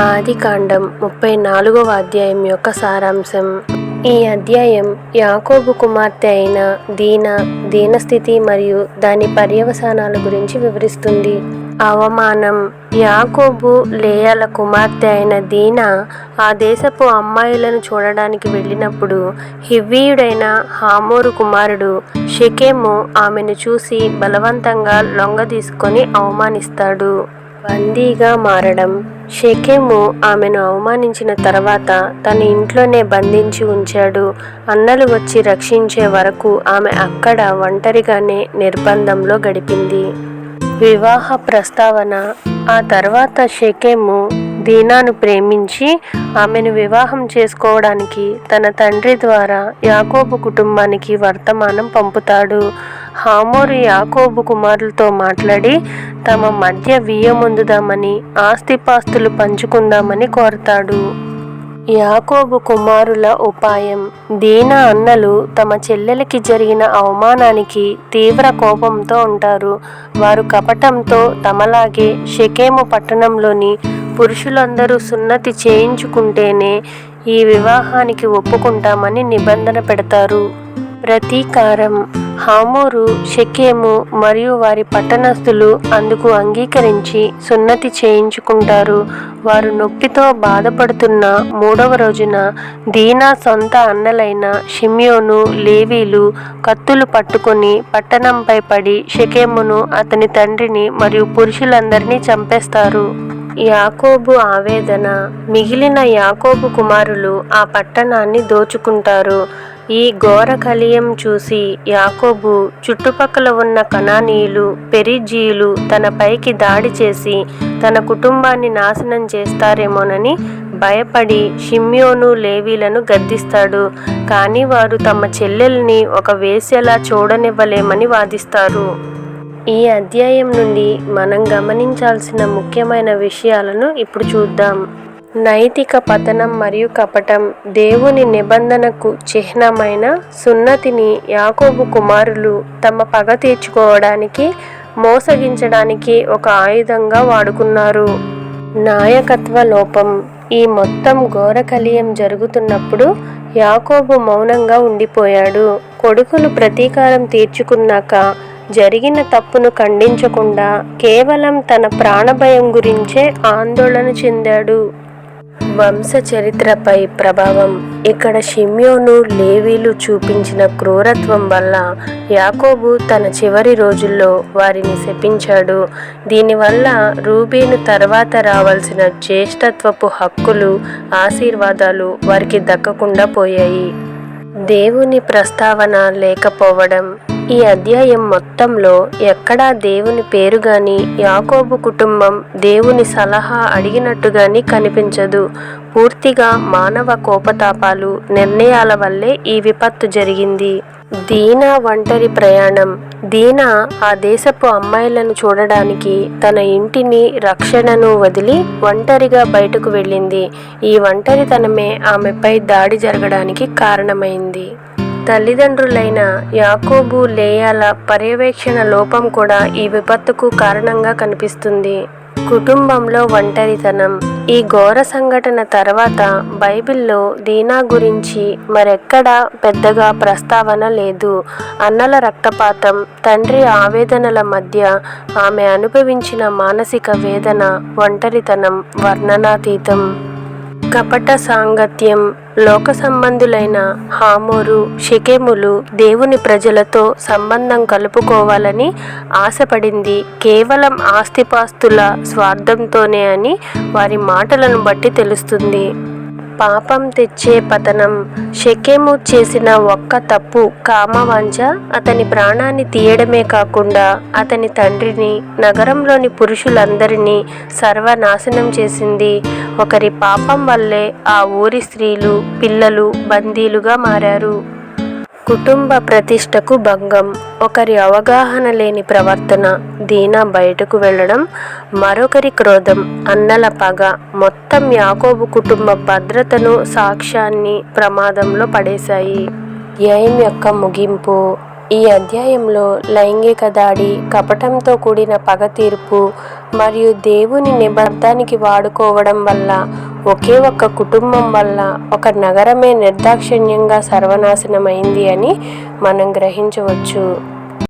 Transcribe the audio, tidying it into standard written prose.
ఆదికాండం 34వ అధ్యాయం యొక్క సారాంశం. ఈ అధ్యాయం యాకోబు కుమార్తె అయిన దీనస్థితి మరియు దాని పర్యవసానాల గురించి వివరిస్తుంది. అవమానం. యాకోబు లేయాల కుమార్తె అయిన దీనా ఆ దేశపు అమ్మాయిలను చూడడానికి వెళ్ళినప్పుడు హివ్వీయుడైన హమోరు కుమారుడు షెకెము ఆమెను చూసి బలవంతంగా లొంగదీసుకొని అవమానిస్తాడు. బందీగా మారడం. షెకెము ఆమెను అవమానించిన తర్వాత తన ఇంట్లోనే బంధించి ఉంచాడు. అన్నలు వచ్చి రక్షించే వరకు ఆమె అక్కడ ఒంటరిగానే నిర్బంధంలో గడిపింది. వివాహ ప్రస్తావన. ఆ తర్వాత షెకెము దీనాను ప్రేమించి ఆమెను వివాహం చేసుకోవడానికి తన తండ్రి ద్వారా యాకోబు కుటుంబానికి వర్తమానం పంపుతాడు. హమోరు యాకోబు కుమారులతో మాట్లాడి తమ మధ్య వియ్యమొందుదామని, ఆస్తిపాస్తులు పంచుకుందామని కోరతాడు. యాకోబు కుమారుల ఉపాయం. దీనా అన్నలు తమ చెల్లెలకి జరిగిన అవమానానికి తీవ్ర కోపంతో ఉంటారు. వారు కపటంతో తమలాగే షెకెము పట్టణంలోని పురుషులందరూ సున్నతి చేయించుకుంటేనే ఈ వివాహానికి ఒప్పుకుంటామని నిబంధన పెడతారు. ప్రతీకారం. హమోరు, షెకెము మరియు వారి పట్టణస్థులు అందుకు అంగీకరించి సున్నతి చేయించుకుంటారు. వారు నొప్పితో బాధపడుతున్న 3వ రోజున దీనా సొంత అన్నలైన షిమ్యోను, లేవీలు కత్తులు పట్టుకొని పట్టణంపై పడి షెకెమును, అతని తండ్రిని మరియు పురుషులందరినీ చంపేస్తారు. యాకోబు ఆవేదన. మిగిలిన యాకోబు కుమారులు ఆ పట్టణాన్ని దోచుకుంటారు. ఈ ఘోర కలయం చూసి యాకోబు చుట్టుపక్కల ఉన్న కనానీయులు, పెరిజీయులు తన పైకి దాడి చేసి తన కుటుంబాన్ని నాశనం చేస్తారేమోనని భయపడి షిమ్యోను, లేవీలను గద్దిస్తాడు. కానీ వారు తమ చెల్లెల్ని ఒక వేశ్యలా చూడనివ్వలేమని వాదిస్తారు. ఈ అధ్యాయం నుండి మనం గమనించాల్సిన ముఖ్యమైన విషయాలను ఇప్పుడు చూద్దాం. నైతిక పతనం మరియు కపటం. దేవుని నిబంధనకు చిహ్నమైన సున్నతిని యాకోబు కుమారులు తమ పగ తీర్చుకోవడానికి, మోసగించడానికి ఒక ఆయుధంగా వాడుకున్నారు. నాయకత్వ లోపం. ఈ మొత్తం ఘోర కలయం జరుగుతున్నప్పుడు యాకోబు మౌనంగా ఉండిపోయాడు. కొడుకులు ప్రతీకారం తీర్చుకున్నాక జరిగిన తప్పును ఖండించకుండా కేవలం తన ప్రాణభయం గురించే ఆందోళన చెందాడు. వంశ చరిత్రపై ప్రభావం. ఇక్కడ షిమ్యోను, లేవీలు చూపించిన క్రూరత్వం వల్ల యాకోబు తన చివరి రోజుల్లో వారిని శపించాడు. దీనివల్ల రూబేను తర్వాత రావాల్సిన జ్యేష్ఠత్వపు హక్కులు, ఆశీర్వాదాలు వారికి దక్కకుండా పోయాయి. దేవుని ప్రస్తావన లేకపోవడం. ఈ అధ్యాయం మొత్తంలో ఎక్కడా దేవుని పేరు గాని, యాకోబు కుటుంబం దేవుని సలహా అడిగినట్టుగాని కనిపించదు. పూర్తిగా మానవ కోపతాపాలు, నిర్ణయాల వల్లే ఈ విపత్తు జరిగింది. దీనా ఒంటరి ప్రయాణం. దీనా ఆ దేశపు అమ్మాయిలను చూడడానికి తన ఇంటిని, రక్షణను వదిలి ఒంటరిగా బయటకు వెళ్ళింది. ఈ ఒంటరితనమే ఆమెపై దాడి జరగడానికి కారణమైంది. తల్లిదండ్రులైన యాకోబు, లేయాల పర్యవేక్షణ లోపం కూడా ఈ విపత్తుకు కారణంగా కనిపిస్తుంది. కుటుంబంలో ఒంటరితనం. ఈ ఘోర సంఘటన తర్వాత బైబిల్లో దీనా గురించి మరెక్కడా పెద్దగా ప్రస్తావన లేదు. అన్నల రక్తపాతం, తండ్రి ఆవేదనల మధ్య ఆమె అనుభవించిన మానసిక వేదన, ఒంటరితనం వర్ణనాతీతం. కపట సాంగత్యం. లోక సంబంధులైన హమోరు, షెకెములు దేవుని ప్రజలతో సంబంధం కలుపుకోవాలని ఆశపడింది కేవలం ఆస్తిపాస్తుల స్వార్థంతోనే అని వారి మాటలను బట్టి తెలుస్తుంది. పాపం తెచ్చే పతనం. షెకెము చేసిన ఒక్క తప్పు, కామవాంఛ, అతని ప్రాణాన్ని తీయడమే కాకుండా అతని తండ్రిని, నగరంలోని పురుషులందరినీ సర్వనాశనం చేసింది. ఒకరి పాపం వల్లే ఆ ఊరి స్త్రీలు, పిల్లలు బందీలుగా మారారు. కుటుంబ ప్రతిష్టకు భంగం. ఒకరి అవగాహన లేని ప్రవర్తన, దీనా బయటకు వెళ్ళడం, మరొకరి క్రోధం, అన్నల పగ మొత్తం యాకోబు కుటుంబ భద్రతను, సాక్ష్యాన్ని ప్రమాదంలో పడేశాయి. అధ్యాయం యొక్క ముగింపు. ఈ అధ్యాయంలో లైంగిక దాడి, కపటంతో కూడిన పగ తీర్పు మరియు దేవుని నిబద్ధానికి వాడుకోవడం వల్ల ఒకే ఒక్క కుటుంబం వల్ల ఒక నగరమే నిర్దాక్షిణ్యంగా సర్వనాశనమైంది అని మనం గ్రహించవచ్చు.